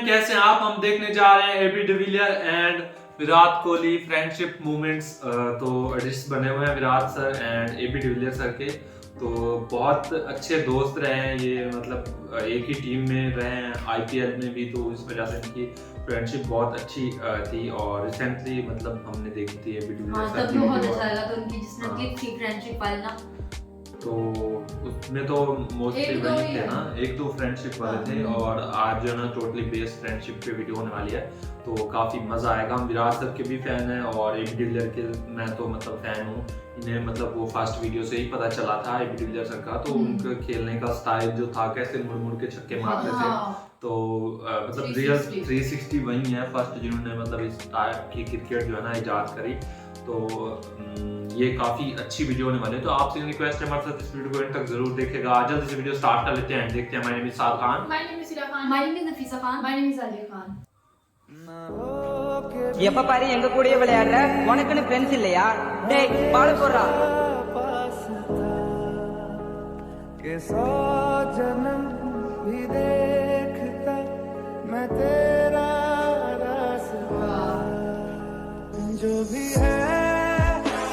कैसे हैं आप? हम देखने जा रहे हैं AB de Villiers and Virat Kohli friendship movements. तो एडिट्स बने हुए हैं Virat sir and AB de Villiers sir के। तो बहुत अच्छे दोस्त रहे हैं ये, मतलब एक ही टीम में रहे हैं आईपीएल में भी, तो इस वजह से इनकी फ्रेंडशिप बहुत अच्छी थी। और रिसेंटली मतलब हमने देखी थी एबी डिविलियर सर की, बहुत अच्छा लगा तो उनकी जिसने क्लिप थी फ्रेंडशिप वाली ना, तो उसमें तो मोस्टली वही थे ना, एक दो फ्रेंडशिप वाले थे। और आज जो है ना टोटली बेस्ड फ्रेंडशिप पे वीडियो होने वाली है, तो काफ़ी मज़ा आएगा। हम विराट सर के भी फ़ैन हैं और एबी डिविलियर के मैं तो मतलब फ़ैन हूँ। इन्हें मतलब वो फर्स्ट वीडियो से ही पता चला था एबी डिविलियर सर का, तो उनके खेलने का स्टाइल जो था, कैसे मुड़ मुड़ के छक्के मारते थे, तो मतलब रियल 360 वही है फर्स्ट जिन्होंने मतलब इस टाइप की क्रिकेट जो है ना इजाद करी। तो ये काफी अच्छी वीडियो होने वाली है, तो आपसे रिक्वेस्ट है हमारे साथ इस वीडियो को एंड तक जरूर देखेगा। जल्दी से वीडियो स्टार्ट कर लेते हैं, देखते हैं। My name is Saad Khan, my name is Sira Khan, my name is Nafisa Khan, my name is Aliya Khan. எப்ப பாரு எங்க கூடயே விளையாடுற, உனக்குன்னு ஃப்ரெண்ட்ஸ் இல்லையா? டேய் பாடு போடுறா. के 100 जन्म भी देखता मैं तेरा रास्ता, जो भी है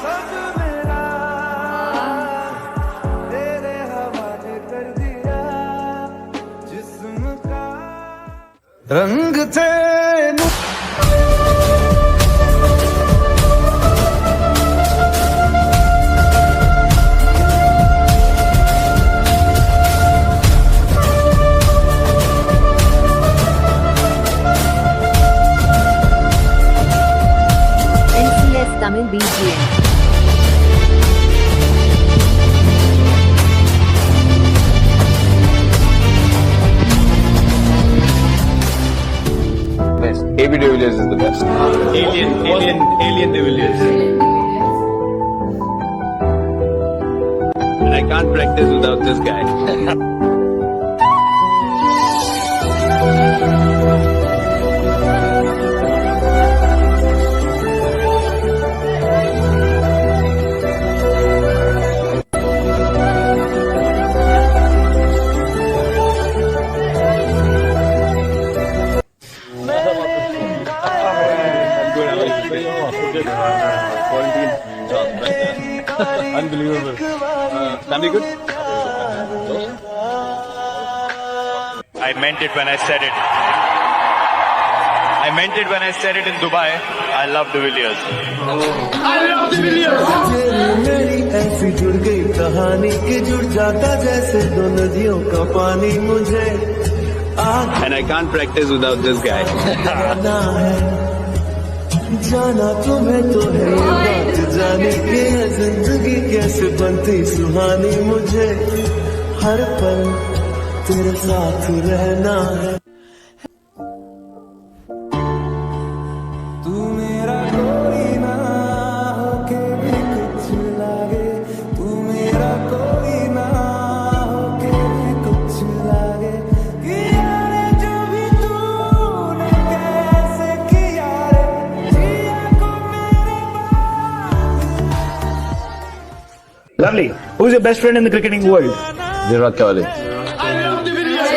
सब मेरा तेरे हवाले कर दिया, जिस्म का रंग थे। Tamil BGM. Best. AB de Villiers is the best. Alien de Villiers. And I can't practice without this guy. Unbelievable. Family good? I meant it when I said it. I meant it when I said it in Dubai. I love de Villiers. I love de Villiers. मेरी ऐसी जुड़ गई कहानी कि जुड़ जाता जैसे दो नदियों का पानी मुझे। And I can't practice without this guy. जाना तुम्हें तो है ये बात, जाने के जिंदगी कैसे बनती सुहानी, मुझे हर पल तेरे साथ रहना है। तू मेरा कोई ना होके भी कुछ लागे, तू मेरा कोई ना होके भी कुछ लागे, जो भी तूने कैसे किया रे। Lovely. Who's your best friend in the cricketing world? Virat Kohli. I love the Villiers.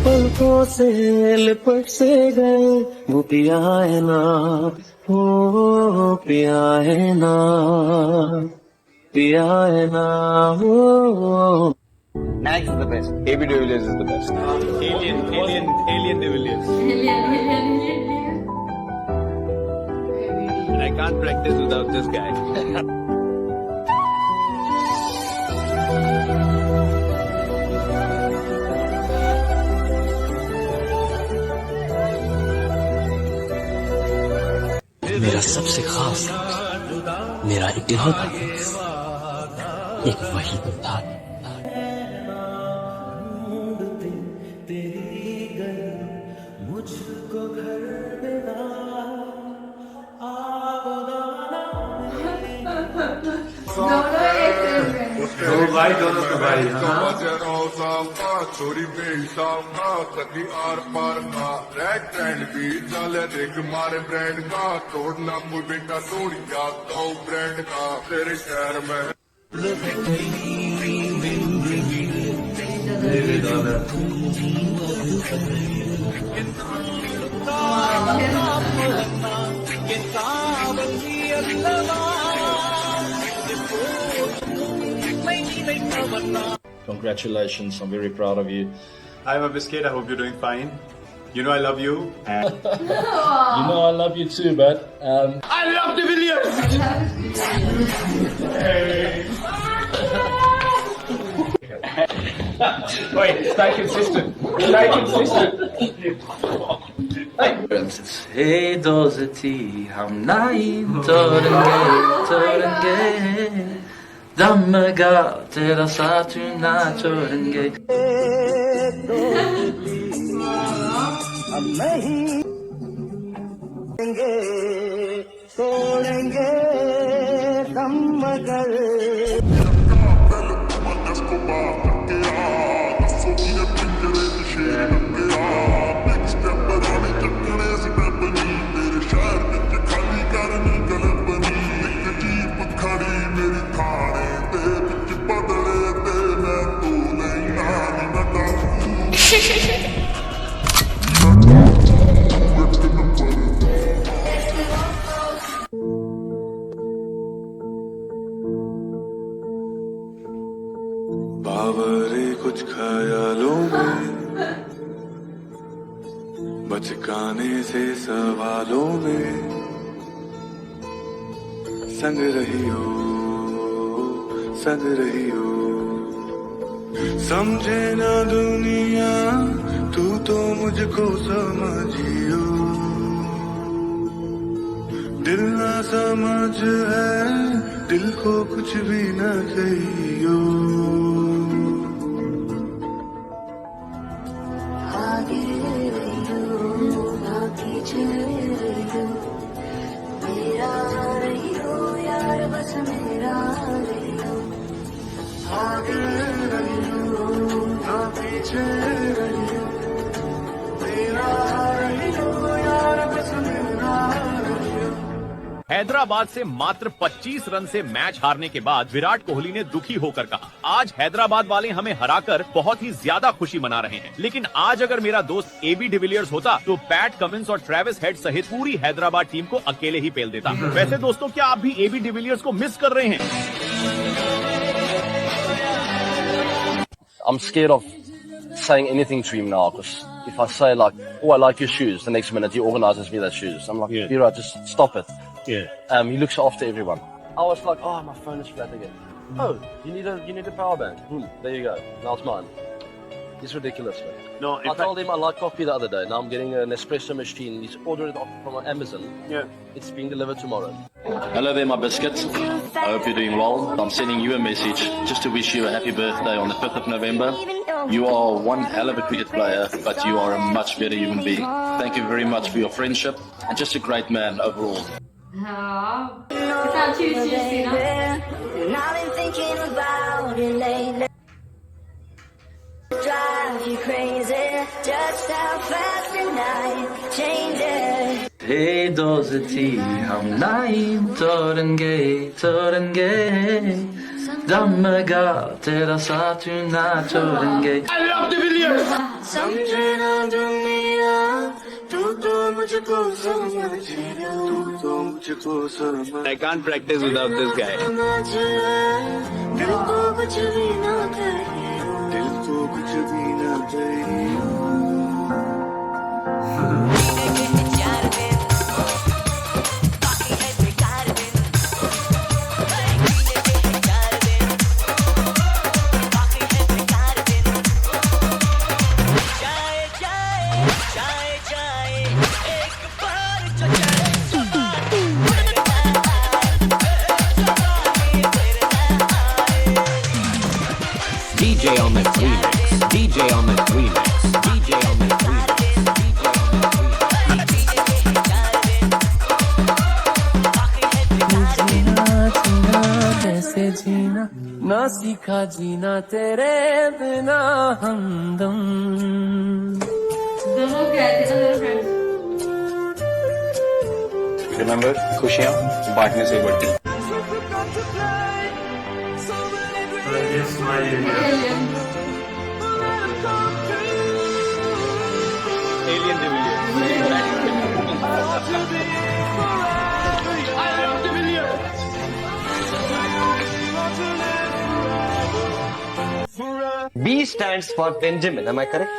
पलकों से लिपट से गए वो पिया है ना, हो पिया है ना, पिया है ना, हो। Next is the best. AB de Villiers is the best. Alien de Villiers. And I can't practice without this guy. सबसे खास मेरा इकलौता दोस्त एक वही तो था। भाई दोनों के भाई छोरी बेटा कभी आर पार का रेड ट्रेंड भी चले देख मारे ब्रांड का तोड़ना कोई बेटा तोड़िया तो ब्रांड का तेरे शहर में Congratulations, I'm very proud of you. Hi, my biscuit. I hope you're doing fine. You know I love you. You know I love you too, bud. I love the Villiers! Wait, stay consistent. Stay consistent. Hey दोस्ती हम नहीं तोड़ेंगे दमगा तेरा साथ ना छोड़ेंगे। हम नहीं तोड़ेंगे दम मगर बावरे कुछ ख्यालों में बचकाने से सवालों में संग रही हो समझे ना दुनिया तू तो मुझको समझियो दिल ना समझ है दिल को कुछ भी ना कहियो हैदराबाद से मात्र 25 रन से मैच हारने के बाद विराट कोहली ने दुखी होकर कहा, आज हैदराबाद वाले हमें हराकर बहुत ही ज्यादा खुशी मना रहे हैं, लेकिन आज अगर मेरा दोस्त एबी डिविलियर्स होता तो पैट कमिंस और ट्रेविस हेड सहित पूरी हैदराबाद टीम को अकेले ही पेल देता। वैसे दोस्तों, क्या आप भी एबी डिविलियर्स को मिस कर रहे हैं? I'm scared of saying anything to him now because if I say like, oh, I like your shoes, the next minute he organizes me that shoes. I'm like, Bira, just stop it. Yeah. He looks after everyone. I was like, oh, my phone is flat again. Oh, you need a power bank. Boom, there you go. Now it's mine. It's ridiculous, man. No, I told him I like coffee the other day. Now I'm getting an espresso machine. He's ordered it off from Amazon. Yeah. It's being delivered tomorrow. Hello there, my biscuits. I hope you're doing well. I'm sending you a message just to wish you a happy birthday on the 5th of November. You are one hell of a cricket player, but you are a much better human being. Thank you very much for your friendship and just a great man overall. हाँ, कितना अच्छी चीज़ थी ना। Hey दोस्ती हम नहीं तोड़ेंगे दमगा तेरा साथ ना छोड़ेंगे। I love the Villiers! समझे ना दुनिया तू तो मुझको समझ I can't practice without this guy. दिल को कुछ भी ना कहियो तेरे बिना हमदम। दोनों गए थे ना दोनों फ्रेंड्स। रिमेंबर, खुशियाँ बांटने से बढ़ती। Yes, my alien B stands for Benjamin, am I correct?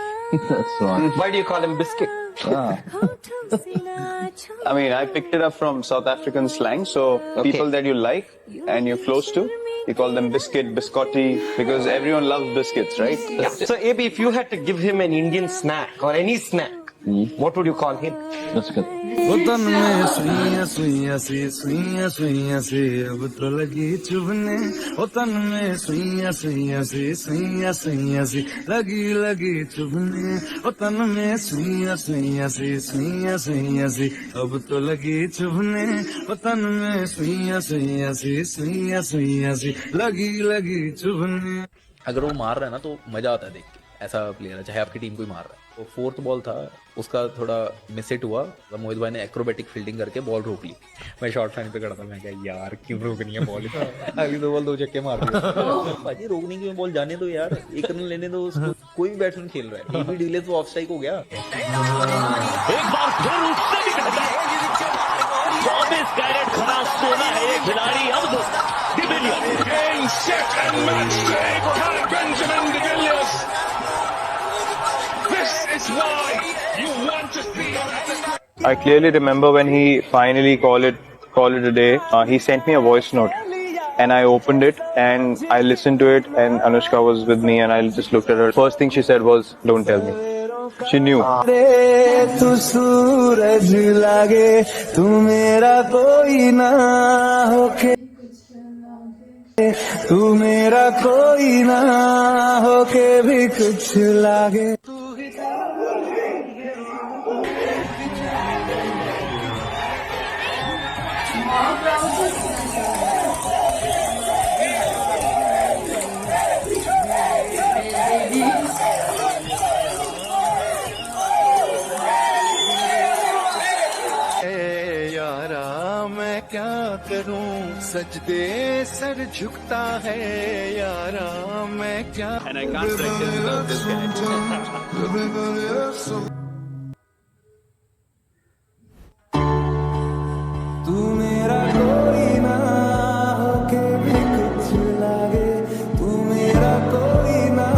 That's right. Why do you call him Biscuit? I mean, I picked it up from South African slang. So people that you like and you're close to, you call them biscuit, biscotti, because everyone loves biscuits, right? Yeah. So AB, if you had to give him an Indian snack or any snack, what would you call him? That's good. तन में सुइयां सुइयां सी सुइयां सुइयां सी अब तो लगी चुभने ओ तन में सुइयां सुइयां सी सुइयां सुइयां सी लगी लगी चुभने ओ तन में सुइयां सुइयां सी सुइयां सुइयां सी अब तो लगी चुभने ओ तन में सुइयां सुइयां सी सुइयां सुइयां सी लगी लगी चुभने। अगर वो मार रहा है ना तो मजा आता है देख के, ऐसा प्लेयर है चाहे आपकी टीम कोई मार रहा है। तो फोर्थ बॉल था उसका थोड़ा मिस हिट हुआ, मोहित भाई ने एक्रोबेटिक फील्डिंग करके बॉल रोक ली। मैं शॉर्ट लाइन पे खड़ा था, मैं क्या यार क्यों रोकनी है बॉल, अगली 2 बॉल 2 छक्के मार दिए। भाई रोकने की बॉल जाने दो यार, 1 रन लेने दो उसको, कोई भी बैट्समैन खेल रहा है। एबी डिविलियर्स तो ऑफ स्ट्राइक हो गया। एक बार फिर उससे भी कहता है 24 कैरेट खरा सोना है ये खिलाड़ी। अब तो I clearly remember when he finally called it a day. He sent me a voice note, and I opened it and I listened to it. And Anushka was with me, and I just looked at her. First thing she said was, "Don't tell me." She knew. तू सूरज लागे तू मेरा कोई ना होके, तू मेरा कोई ना होके भी कुछ लागे। मैं क्या करूं सजदे सर झुकता है यारा, मैं क्या तू मेरा कोई ना होके भी कुछ लागे, तू मेरा कोई ना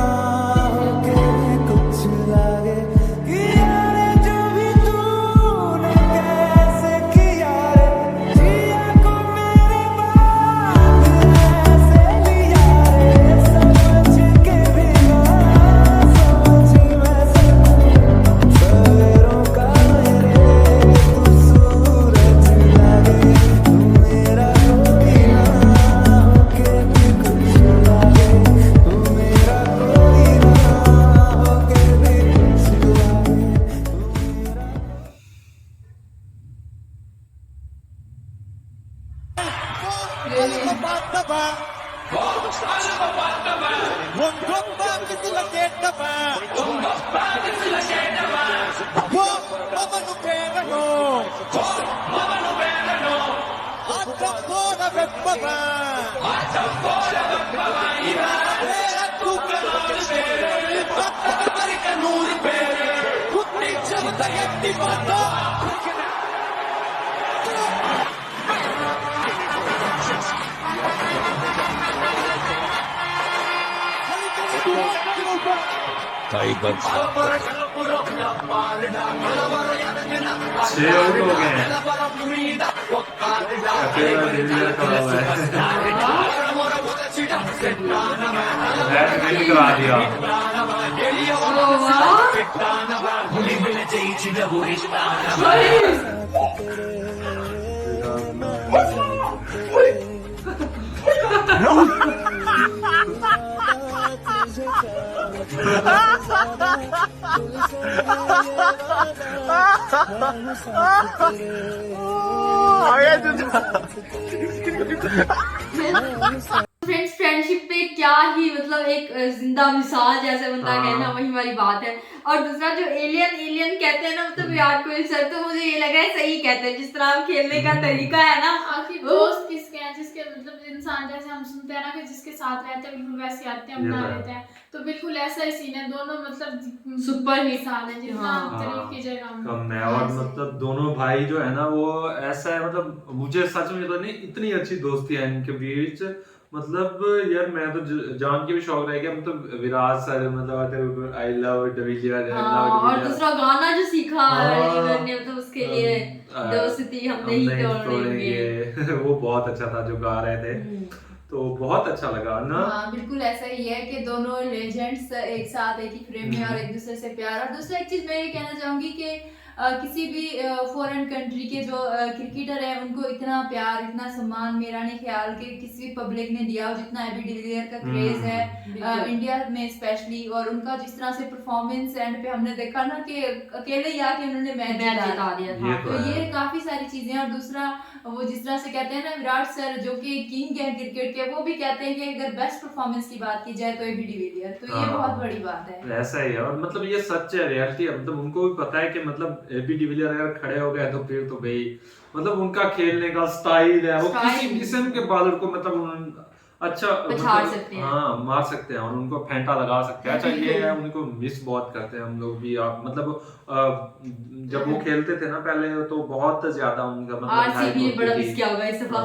होके भी कुछ लागे। किया रे जो भी तूने कैसे किया रे, जिया को मेरे बाद ऐसे लिया रे, समझ के भी ना समझ मैं सकूं सवेरों का मेरे तू सूरज लागे, तू मेरा कोई ना होके भी कुछ लागे, तू मेरा कोई ना होके भी कुछ लागे, तू मेरा छह आउट हो गए हैं। अकेला डिविलियर खड़ा हुआ है। बैट विन करा दिया। फ्रेंड्स फ्रेंडशिप पे क्या ही मतलब एक जिंदा मिसाल जैसे बनता है ना, वही वाली बात है। और दूसरा जो एलियन कहते हैं ना, मतलब विराट कोहली सर, तो मुझे ये लग रहा है सही कहते हैं, जिस तरह खेलने का तरीका है ना। आखिर दोस्त किसके हैं, जिसके मतलब इंसान जैसे हम सुनते हैं ना कि जिसके साथ रहते हैं बिल्कुल वैसे आते हैं बना लेते हैं, तो बिल्कुल ऐसा ही सीन है। दोनों मतलब सुपर इंसान है, जितना तारीफ कीजिएगा कम है। और मतलब दोनों भाई जो है ना वो ऐसा है, मतलब मुझे सच में तो नहीं, इतनी अच्छी दोस्ती है इनके बीच। मतलब यार मैं तो जान के भी शौक रह गया, मतलब विराट सर मतलब आई लव डिविलियर्स। और दूसरा गाना जो सीखा ने, मतलब उसके लिए दोस्ती हम नहीं तोड़ेंगे वो बहुत अच्छा था जो गा रहे थे, तो बहुत अच्छा लगा ना। हाँ बिल्कुल ऐसा ही है कि दोनों लेजेंड्स एक साथ एक ही फ्रेम में और एक दूसरे से प्यार। और दूसरा एक चीज मैं ये कहना चाहूंगी कि किसी भी फॉरेन कंट्री के जो क्रिकेटर है उनको इतना प्यार, इतना सम्मान मेरा नहीं ख्याल कि किसी भी पब्लिक ने दिया हो जितना एबी डिविलियर का क्रेज है इंडिया में स्पेशली। और उनका जिस तरह से परफॉर्मेंस एंड पे हमने देखा ना कि अकेले ही आके उन्होंने मैच जिता दिया था, तो ये काफी सारी चीजें। और दूसरा वो जिस तरह से कहते हैं ना विराट सर जो कि किंग है क्रिकेट के, वो भी कहते हैं कि अगर बेस्ट परफॉर्मेंस की बात की जाए तो एबी डिविलियर, तो ये बहुत बड़ी बात है। ऐसा ही है। और मतलब ये सच है, रियलिटी है। मतलब उनको भी पता है कि मतलब एबी डिविलियर अगर खड़े हो गए तो फिर तो भाई मतलब उनका खेलने का स्टाइल है, वो किसी किस्म के बॉलर को मतलब अच्छा सकते हैं। हाँ मार सकते हैं और उनको फेंटा लगा सकते हैं। अच्छा ये है, उनको मिस बहुत करते हैं हम लोग भी। आप मतलब जब वो खेलते थे ना पहले तो बहुत ज्यादा उनका मतलब आरसीबी ने बड़ा मिस किया होगा इस दफा।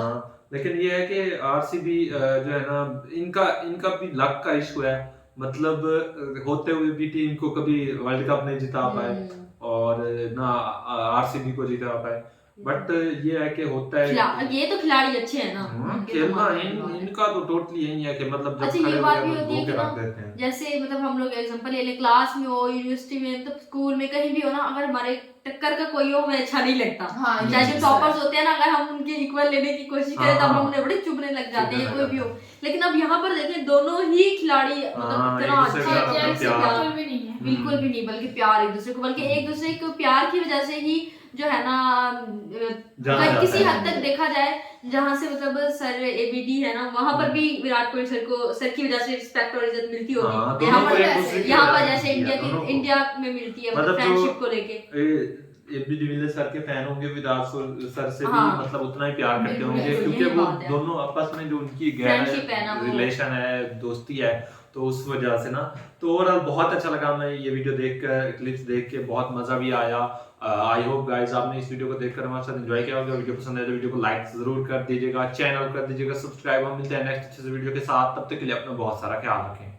लेकिन ये है कि आरसीबी जो है ना, इनका भी लक का इशू है। मतलब होते हुए भी टीम को कभी वर्ल्ड कप नहीं जिता पाए और ना आरसीबी को जिता पाए। बट ये है कि होता है, ये तो खिलाड़ी अच्छे हैं ना, खेलना इनका तो टोटली यही है कि मतलब जब अच्छा ये बात भी होती है कि ना, जैसे मतलब हम लोग एग्जांपल ले ले, क्लास में हो, यूनिवर्सिटी में, मतलब स्कूल में कहीं भी हो ना, अगर हमारे टक्कर का कोई हो हमें अच्छा नहीं लगता। चाहे जो टॉपर्स होते हैं ना, अगर हम उनके इक्वल लेने की कोशिश करें तो हम उन्हें बड़े चुभने लग जाते हैं, कोई भी हो। लेकिन अब यहाँ पर देखें दोनों ही खिलाड़ी मतलब इतना अच्छा बिल्कुल भी नहीं, बल्कि प्यार एक दूसरे को, बल्कि एक दूसरे को प्यार की वजह से ही जो है ना किसी हद तक देखा जाए, जहाँ से मतलब सर एबीडी है ना, वहाँ पर भी विराट कोहली सर की वजह से रिस्पेक्ट और इज्जत मिलती होगी। यहाँ पर जैसे इंडिया में मिलती है मतलब फ्रेंडशिप को लेके। एबी डिविलियर्स सर के फैन होंगे, विराट सर से भी मतलब उतना ही प्यार करते होंगे, क्योंकि वो दोनों आपस में जो उनकी रिलेशन है, दोस्ती है, तो उस वजह से ना। तो ओवरऑल बहुत अच्छा लगा, मैं ये वीडियो देखकर, क्लिप्स देख के बहुत मजा भी आया। आई होप गाइस आपने इस वीडियो को देखकर हमारे साथ एंजॉय किया होगा। वीडियो पसंद आए तो वीडियो को लाइक जरूर कर दीजिएगा, चैनल कर दीजिएगा सब्सक्राइब। हम मिलते हैं नेक्स्ट अच्छे से वीडियो के साथ, तब तक के लिए अपना बहुत सारा ख्याल रखें।